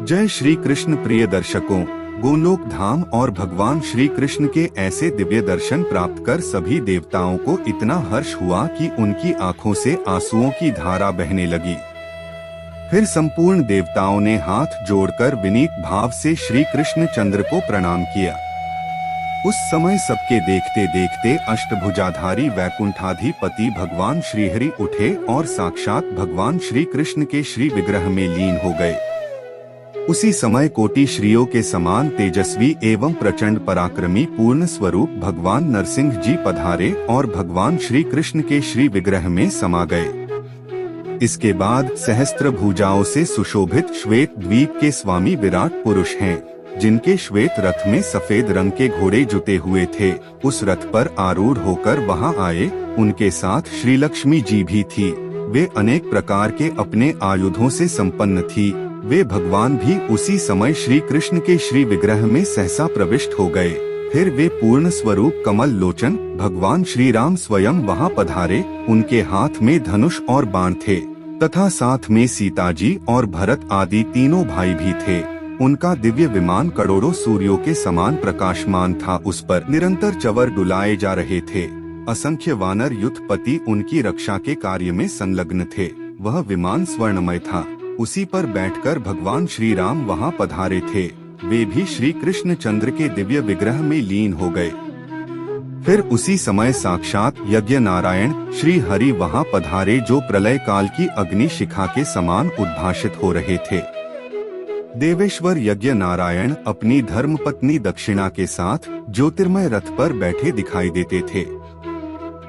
जय श्री कृष्ण। प्रिय दर्शकों, गोलोक धाम और भगवान श्री कृष्ण के ऐसे दिव्य दर्शन प्राप्त कर सभी देवताओं को इतना हर्ष हुआ कि उनकी आंखों से आंसुओं की धारा बहने लगी। फिर संपूर्ण देवताओं ने हाथ जोड़कर विनीत भाव से श्री कृष्ण चंद्र को प्रणाम किया। उस समय सबके देखते देखते अष्टभुजाधारी वैकुंठाधिपति भगवान श्रीहरि उठे और साक्षात भगवान श्री कृष्ण के श्री विग्रह में लीन हो गए। उसी समय कोटि श्रियों के समान तेजस्वी एवं प्रचंड पराक्रमी पूर्ण स्वरूप भगवान नरसिंह जी पधारे और भगवान श्री कृष्ण के श्री विग्रह में समा गए। इसके बाद सहस्त्र भुजाओं से सुशोभित श्वेत द्वीप के स्वामी विराट पुरुष हैं, जिनके श्वेत रथ में सफेद रंग के घोड़े जुते हुए थे, उस रथ पर आरूढ़ होकर वहां आए। उनके साथ श्री लक्ष्मी जी भी थी। वे अनेक प्रकार के अपने आयुधों से संपन्न थी। वे भगवान भी उसी समय श्री कृष्ण के श्री विग्रह में सहसा प्रविष्ट हो गए। फिर वे पूर्ण स्वरूप कमल लोचन भगवान श्री राम स्वयं वहां पधारे। उनके हाथ में धनुष और बाण थे तथा साथ में सीता जी और भरत आदि तीनों भाई भी थे। उनका दिव्य विमान करोड़ों सूर्यों के समान प्रकाशमान था। उस पर निरंतर चवर डुलाए जा रहे थे। असंख्य वानर युद्धपति उनकी रक्षा के कार्य में संलग्न थे। वह विमान स्वर्णमय था। उसी पर बैठकर भगवान श्री राम वहां पधारे थे। वे भी श्री कृष्ण चंद्र के दिव्य विग्रह में लीन हो गए। फिर उसी समय साक्षात यज्ञ नारायण श्री हरि वहां पधारे, जो प्रलय काल की अग्नि शिखा के समान उद्भाषित हो रहे थे। देवेश्वर यज्ञ नारायण अपनी धर्मपत्नी दक्षिणा के साथ ज्योतिर्मय रथ पर बैठे दिखाई देते थे।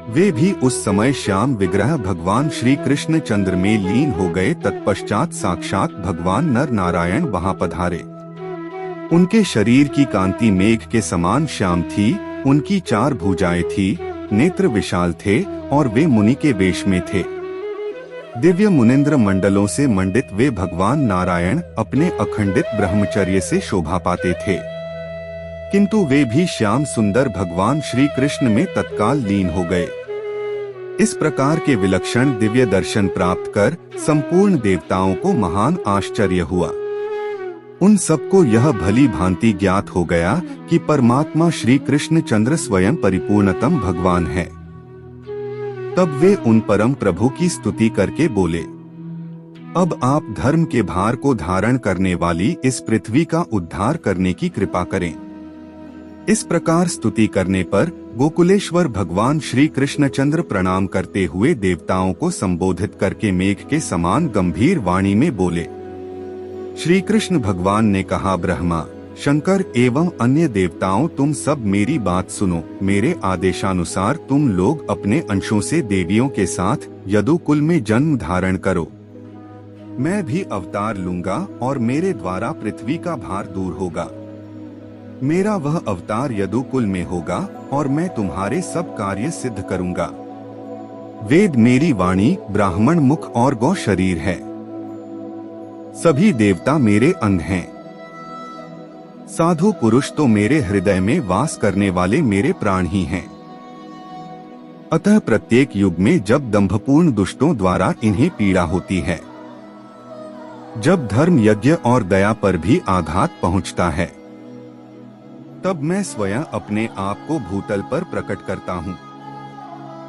वे भी उस समय श्याम विग्रह भगवान श्री कृष्ण चंद्र में लीन हो गए। तत्पश्चात साक्षात भगवान नर नारायण वहां पधारे। उनके शरीर की कांति मेघ के समान श्याम थी। उनकी 4 भुजाएं थी, नेत्र विशाल थे और वे मुनि के वेश में थे। दिव्य मुनिंद्र मंडलों से मंडित वे भगवान नारायण अपने अखंडित ब्रह्मचर्य से शोभा पाते थे, किंतु वे भी श्याम सुंदर भगवान श्री कृष्ण में तत्काल लीन हो गए। इस प्रकार के विलक्षण दिव्य दर्शन प्राप्त कर संपूर्ण देवताओं को महान आश्चर्य हुआ। उन सबको यह भली भांति ज्ञात हो गया कि परमात्मा श्री कृष्ण चंद्र स्वयं परिपूर्णतम भगवान है। तब वे उन परम प्रभु की स्तुति करके बोले, अब आप धर्म के भार को धारण करने वाली इस पृथ्वी का उद्धार करने की कृपा करें। इस प्रकार स्तुति करने पर गोकुलेश्वर भगवान श्री कृष्णचंद्र प्रणाम करते हुए देवताओं को संबोधित करके मेघ के समान गंभीर वाणी में बोले। श्री कृष्ण भगवान ने कहा, ब्रह्मा, शंकर एवं अन्य देवताओं, तुम सब मेरी बात सुनो। मेरे आदेशानुसार तुम लोग अपने अंशों से देवियों के साथ यदुकुल में जन्म धारण करो। मैं भी अवतार लूंगा और मेरे द्वारा पृथ्वी का भार दूर होगा। मेरा वह अवतार यदुकुल में होगा और मैं तुम्हारे सब कार्य सिद्ध करूंगा। वेद मेरी वाणी, ब्राह्मण मुख और गौ शरीर है। सभी देवता मेरे अंग हैं। साधु पुरुष तो मेरे हृदय में वास करने वाले मेरे प्राण ही हैं। अतः प्रत्येक युग में जब दंभपूर्ण दुष्टों द्वारा इन्हें पीड़ा होती है, जब धर्म यज्ञ और दया पर भी आघात पहुंचता है, तब मैं स्वयं अपने आप को भूतल पर प्रकट करता हूँ।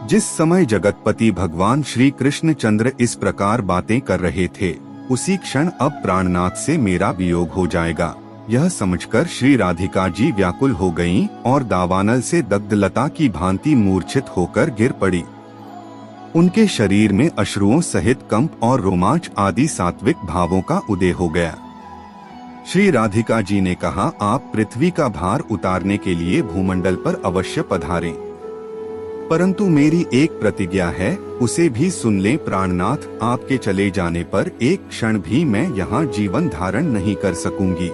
जिस समय जगतपति भगवान श्री कृष्ण चंद्र इस प्रकार बातें कर रहे थे, उसी क्षण अब प्राणनाथ से मेरा वियोग हो जाएगा। यह समझकर श्री राधिका जी व्याकुल हो गईं और दावानल से दग्ध लता की भांति मूर्छित होकर गिर पड़ी। उनके शरीर में अश्रुओं सहित कंप और रोमांच आदि सात्विक भावों का उदय हो गया। श्री राधिका जी ने कहा, आप पृथ्वी का भार उतारने के लिए भूमंडल पर अवश्य पधारें, परंतु मेरी एक प्रतिज्ञा है, उसे भी सुन लें। प्राणनाथ, आपके चले जाने पर एक क्षण भी मैं यहाँ जीवन धारण नहीं कर सकूंगी।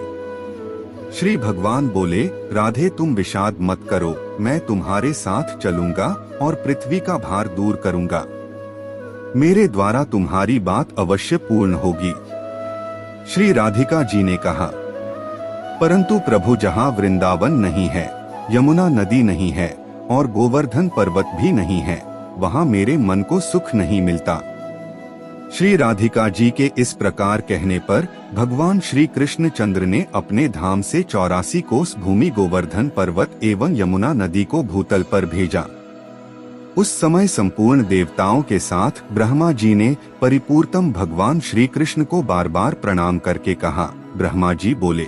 श्री भगवान बोले, राधे तुम विषाद मत करो, मैं तुम्हारे साथ चलूंगा और पृथ्वी का भार दूर करूंगा। मेरे द्वारा तुम्हारी बात अवश्य पूर्ण होगी। श्री राधिका जी ने कहा, परंतु प्रभु, जहाँ वृंदावन नहीं है, यमुना नदी नहीं है और गोवर्धन पर्वत भी नहीं है, वहाँ मेरे मन को सुख नहीं मिलता। श्री राधिका जी के इस प्रकार कहने पर भगवान श्री कृष्ण चंद्र ने अपने धाम से 84 कोस भूमि गोवर्धन पर्वत एवं यमुना नदी को भूतल पर भेजा। उस समय संपूर्ण देवताओं के साथ ब्रह्मा जी ने परिपूर्णतम भगवान श्री कृष्ण को बार बार प्रणाम करके कहा। ब्रह्मा जी बोले,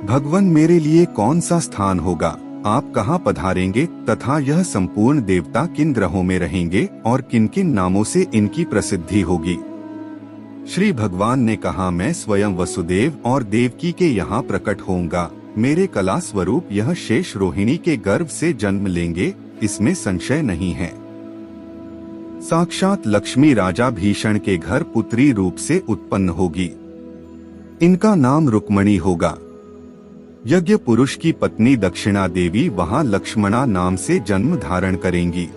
भगवान मेरे लिए कौन सा स्थान होगा, आप कहाँ पधारेंगे तथा यह संपूर्ण देवता किन ग्रहों में रहेंगे और किन किन नामों से इनकी प्रसिद्धि होगी। श्री भगवान ने कहा, मैं स्वयं वसुदेव और देवकी के यहाँ प्रकट होऊंगा। मेरे कला स्वरूप यह शेष रोहिणी के गर्भ से जन्म लेंगे, इसमें संशय नहीं है। साक्षात लक्ष्मी राजा भीषण के घर पुत्री रूप से उत्पन्न होगी। इनका नाम रुक्मणी होगा। यज्ञ पुरुष की पत्नी दक्षिणा देवी वहां लक्ष्मणा नाम से जन्म धारण करेंगी।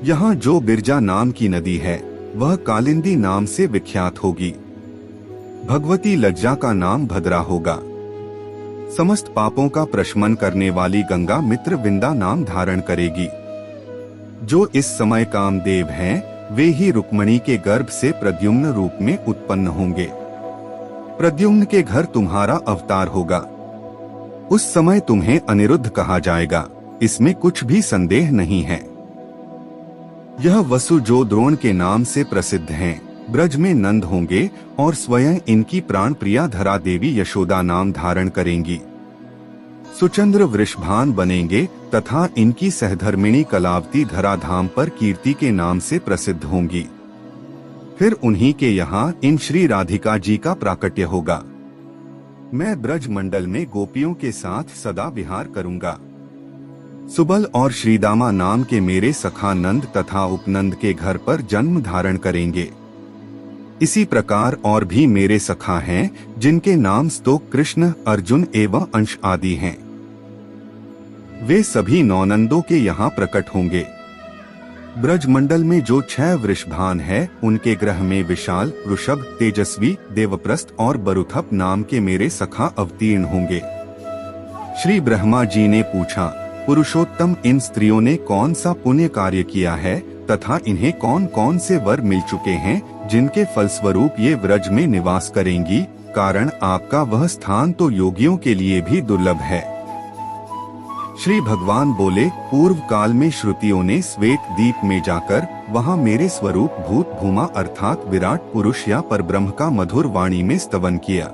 यहाँ जो बिरजा नाम की नदी है वह कालिंदी नाम से विख्यात होगी। भगवती लज्जा का नाम भद्रा होगा। समस्त पापों का प्रशमन करने वाली गंगा मित्र विंदा नाम धारण करेगी। जो इस समय कामदेव हैं, वे ही रुक्मणी के गर्भ से प्रद्युम्न रूप में उत्पन्न होंगे। प्रद्युम्न के घर तुम्हारा अवतार होगा। उस समय तुम्हें अनिरुद्ध कहा जाएगा, इसमें कुछ भी संदेह नहीं है। यह वसु जो द्रोण के नाम से प्रसिद्ध हैं, ब्रज में नंद होंगे और स्वयं इनकी प्राण प्रिया धरा देवी यशोदा नाम धारण करेंगी। सुचंद्र वृषभान बनेंगे तथा इनकी सहधर्मिणी कलावती धरा धाम पर कीर्ति के नाम से प्रसिद्ध होंगी। फिर उन्हीं के यहाँ इन श्री राधिका जी का प्राकट्य होगा। मैं ब्रज मंडल में गोपियों के साथ सदा विहार करूंगा। सुबल और श्रीदामा नाम के मेरे सखा नंद तथा उपनंद के घर पर जन्म धारण करेंगे। इसी प्रकार और भी मेरे सखा हैं, जिनके नाम स्तोक, कृष्ण, अर्जुन एवं अंश आदि हैं। वे सभी नौनंदों के यहाँ प्रकट होंगे। ब्रज मंडल में जो 6 वृषभान है, उनके ग्रह में विशाल, वृषभ, तेजस्वी, देवप्रस्थ और बरुथप नाम के मेरे सखा अवतीर्ण होंगे। श्री ब्रह्मा जी ने पूछा, पुरुषोत्तम, इन स्त्रियों ने कौन सा पुण्य कार्य किया है तथा इन्हें कौन कौन से वर मिल चुके हैं, जिनके फलस्वरूप ये व्रज में निवास करेंगी। कारण आपका वह स्थान तो योगियों के लिए भी दुर्लभ है। श्री भगवान बोले, पूर्व काल में श्रुतियों ने श्वेत दीप में जाकर वहां मेरे स्वरूप भूत भूमा अर्थात विराट पुरुष या परब्रह्म का मधुर वाणी में स्तवन किया।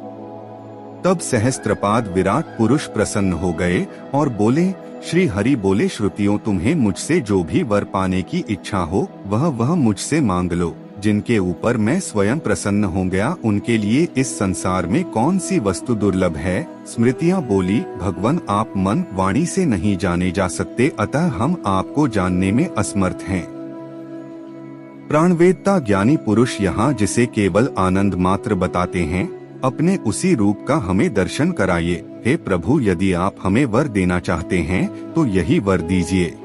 तब सहस्त्रपाद विराट पुरुष प्रसन्न हो गए और बोले, श्री हरि बोले, श्रुतियों, तुम्हें मुझसे जो भी वर पाने की इच्छा हो वह मुझसे मांग लो। जिनके ऊपर मैं स्वयं प्रसन्न हो गया, उनके लिए इस संसार में कौन सी वस्तु दुर्लभ है। स्मृतियाँ बोली, भगवान आप मन वाणी से नहीं जाने जा सकते, अतः हम आपको जानने में असमर्थ हैं। प्राणवेदता ज्ञानी पुरुष यहाँ जिसे केवल आनंद मात्र बताते हैं, अपने उसी रूप का हमें दर्शन कराइए। हे प्रभु, यदि आप हमें वर देना चाहते हैं तो यही वर दीजिए।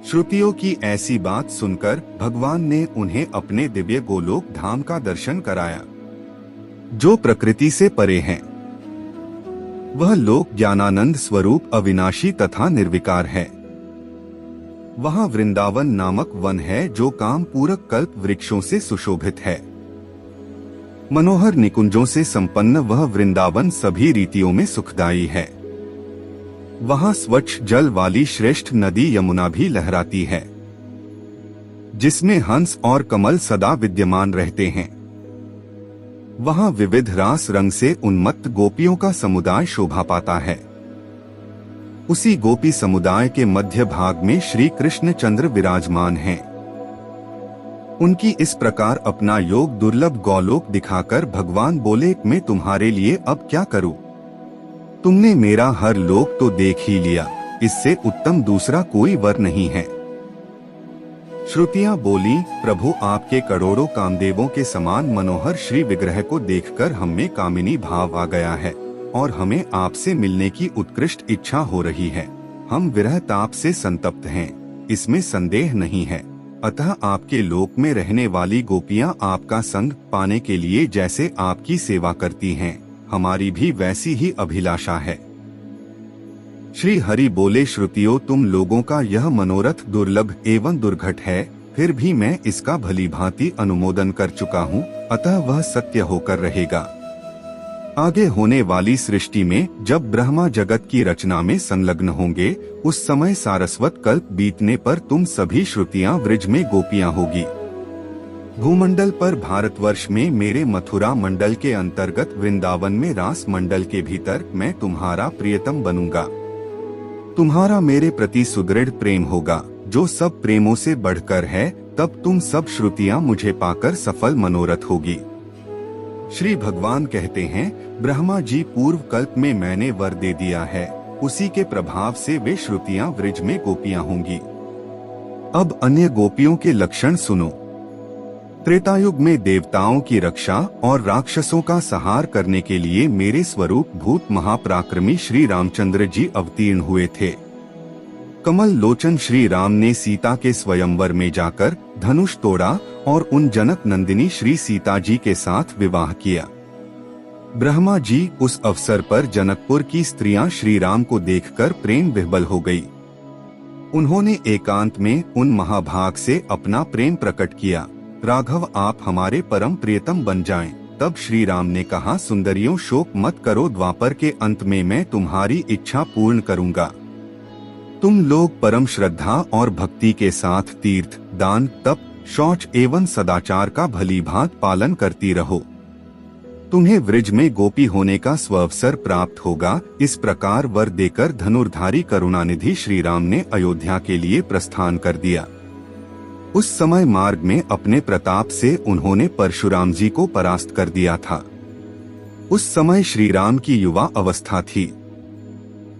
श्रुतियों की ऐसी बात सुनकर भगवान ने उन्हें अपने दिव्य गोलोक धाम का दर्शन कराया, जो प्रकृति से परे है। वह लोक ज्ञानानंद स्वरूप अविनाशी तथा निर्विकार है। वहाँ वृंदावन नामक वन है, जो काम पूरक कल्प वृक्षों से सुशोभित है। मनोहर निकुंजों से संपन्न वह वृंदावन सभी रीतियों में सुखदायी है। वहाँ स्वच्छ जल वाली श्रेष्ठ नदी यमुना भी लहराती है, जिसमें हंस और कमल सदा विद्यमान रहते हैं। वहाँ विविध रास रंग से उन्मत्त गोपियों का समुदाय शोभा पाता है। उसी गोपी समुदाय के मध्य भाग में श्री कृष्ण चंद्र विराजमान हैं। उनकी इस प्रकार अपना योग दुर्लभ गौलोक दिखाकर भगवान बोले, मैं तुम्हारे लिए अब क्या करूं? तुमने मेरा हर लोक तो देख ही लिया, इससे उत्तम दूसरा कोई वर नहीं है। श्रुतियाँ बोली, प्रभु आपके करोड़ों कामदेवों के समान मनोहर श्री विग्रह को देखकर हम में कामिनी भाव आ गया है और हमें आपसे मिलने की उत्कृष्ट इच्छा हो रही है। हम विरह ताप से संतप्त हैं, इसमें संदेह नहीं है। अतः आपके लोक में रहने वाली गोपियां आपका संग पाने के लिए जैसे आपकी सेवा करती हैं, हमारी भी वैसी ही अभिलाषा है। श्री हरि बोले, श्रुतियों, तुम लोगों का यह मनोरथ दुर्लभ एवं दुर्घट है, फिर भी मैं इसका भलीभांति अनुमोदन कर चुका हूँ, अतः वह सत्य होकर रहेगा। आगे होने वाली सृष्टि में जब ब्रह्मा जगत की रचना में संलग्न होंगे, उस समय सारस्वत कल्प बीतने पर तुम सभी श्रुतियां व्रज में गोपियां होगी। भूमंडल पर भारतवर्ष में मेरे मथुरा मंडल के अंतर्गत वृंदावन में रास मंडल के भीतर मैं तुम्हारा प्रियतम बनूंगा। तुम्हारा मेरे प्रति सुदृढ़ प्रेम होगा, जो सब प्रेमों से बढ़कर है। तब तुम सब श्रुतियां मुझे पाकर सफल मनोरथ होगी। श्री भगवान कहते हैं, ब्रह्मा जी पूर्व कल्प में मैंने वर दे दिया है, उसी के प्रभाव से वे श्रुतियां व्रज में गोपियां होंगी। अब अन्य गोपियों के लक्षण सुनो। त्रेतायुग में देवताओं की रक्षा और राक्षसों का संहार करने के लिए मेरे स्वरूप भूत महापराक्रमी श्री रामचंद्र जी अवतीर्ण हुए थे। कमल लोचन श्री राम ने सीता के स्वयंवर में जाकर धनुष तोड़ा और उन जनक नंदिनी श्री सीता जी के साथ विवाह किया। ब्रह्मा जी उस अवसर पर जनकपुर की स्त्रियां श्री राम को देखकर प्रेम विह्वल हो गई। उन्होंने एकांत में उन महाभाग से अपना प्रेम प्रकट किया, राघव आप हमारे परम प्रियतम बन जाएं। तब श्री राम ने कहा, सुंदरियों शोक मत करो, द्वापर के अंत में मैं तुम्हारी इच्छा पूर्ण करूंगा। तुम लोग परम श्रद्धा और भक्ति के साथ तीर्थ, दान, तप, शौच एवं सदाचार का भलीभांत पालन करती रहो। तुम्हें व्रज में गोपी होने का स्वावसर प्राप्त होगा। इस प्रकार वर देकर धनुर्धारी करुणानिधि श्री राम ने अयोध्या के लिए प्रस्थान कर दिया। उस समय मार्ग में अपने प्रताप से उन्होंने परशुराम जी को परास्त कर दिया था। उस समय श्री राम की युवा अवस्था थी।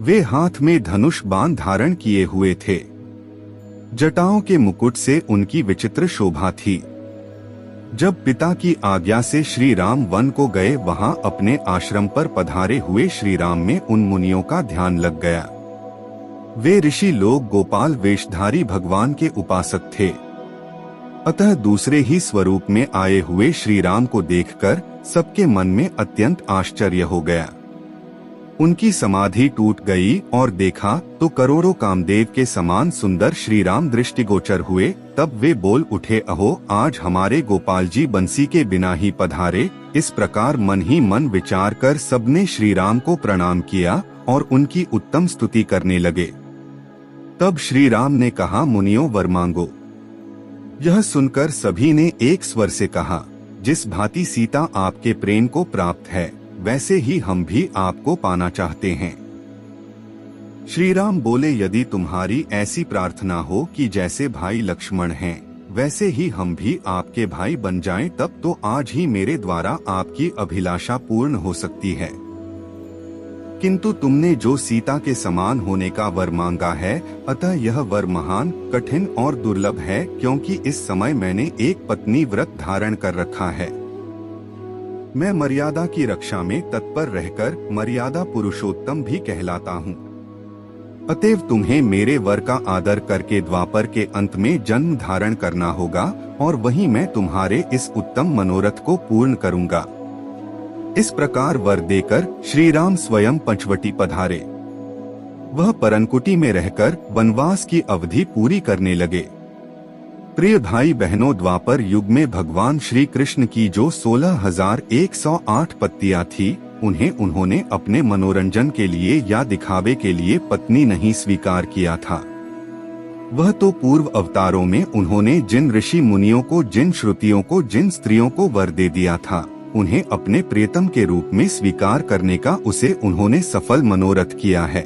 वे हाथ में धनुष बाण धारण किए हुए थे। जटाओं के मुकुट से उनकी विचित्र शोभा थी। जब पिता की आज्ञा से श्री राम वन को गए, वहां अपने आश्रम पर पधारे हुए श्री राम में उन मुनियों का ध्यान लग गया। वे ऋषि लोग गोपाल वेशधारी भगवान के उपासक थे। अतः दूसरे ही स्वरूप में आए हुए श्री राम को देखकर सबके मन में अत्यंत आश्चर्य हो गया। उनकी समाधि टूट गई और देखा तो करोड़ों कामदेव के समान सुंदर श्री राम दृष्टिगोचर हुए। तब वे बोल उठे, अहो आज हमारे गोपाल जी बंसी के बिना ही पधारे। इस प्रकार मन ही मन विचार कर सबने श्री राम को प्रणाम किया और उनकी उत्तम स्तुति करने लगे। तब श्री राम ने कहा, मुनियों वर मांगो। यह सुनकर सभी ने एक स्वर से कहा, जिस भांति सीता आपके प्रेम को प्राप्त है, वैसे ही हम भी आपको पाना चाहते हैं। श्री राम बोले, यदि तुम्हारी ऐसी प्रार्थना हो कि जैसे भाई लक्ष्मण हैं, वैसे ही हम भी आपके भाई बन जाएं, तब तो आज ही मेरे द्वारा आपकी अभिलाषा पूर्ण हो सकती है। किंतु तुमने जो सीता के समान होने का वर मांगा है, अतः यह वर महान, कठिन और दुर्लभ है, क्योंकि इस समय मैंने एक पत्नी व्रत धारण कर रखा है। मैं मर्यादा की रक्षा में तत्पर रहकर मर्यादा पुरुषोत्तम भी कहलाता हूँ। अतएव तुम्हें मेरे वर का आदर करके द्वापर के अंत में जन्म धारण करना होगा और वहीं मैं तुम्हारे इस उत्तम मनोरथ को पूर्ण करूंगा। इस प्रकार वर देकर श्री राम स्वयं पंचवटी पधारे। वह परनकुटी में रहकर वनवास की अवधि पूरी करने लगे। प्रिय भाई बहनों, द्वापर युग में भगवान श्री कृष्ण की जो 16,108 पत्नियां थी, उन्होंने अपने मनोरंजन के लिए या दिखावे के लिए पत्नी नहीं स्वीकार किया था। वह तो पूर्व अवतारों में उन्होंने जिन ऋषि मुनियों को, जिन श्रुतियों को, जिन स्त्रियों को वर दे दिया था, उन्हें अपने प्रियतम के रूप में स्वीकार करने का उसे उन्होंने सफल मनोरथ किया है।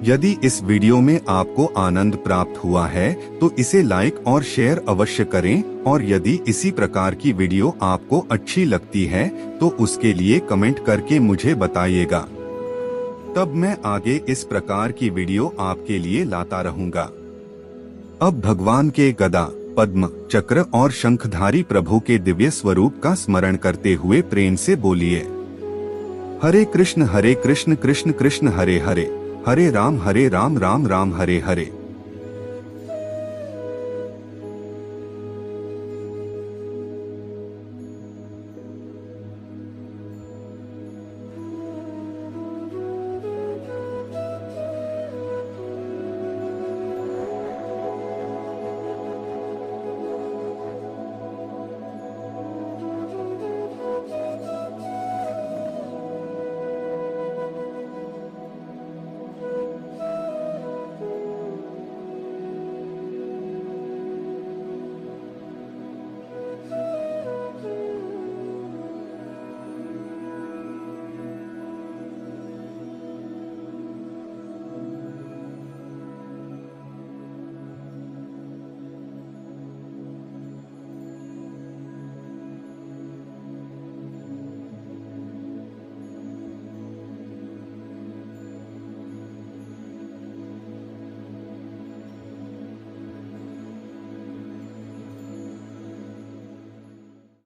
यदि इस वीडियो में आपको आनंद प्राप्त हुआ है तो इसे लाइक और शेयर अवश्य करें, और यदि इसी प्रकार की वीडियो आपको अच्छी लगती है तो उसके लिए कमेंट करके मुझे बताइएगा। तब मैं आगे इस प्रकार की वीडियो आपके लिए लाता रहूंगा। अब भगवान के गदा, पद्म, चक्र और शंखधारी प्रभु के दिव्य स्वरूप का स्मरण करते हुए प्रेम से बोलिए, हरे कृष्ण कृष्ण कृष्ण हरे हरे, हरे राम राम राम हरे हरे।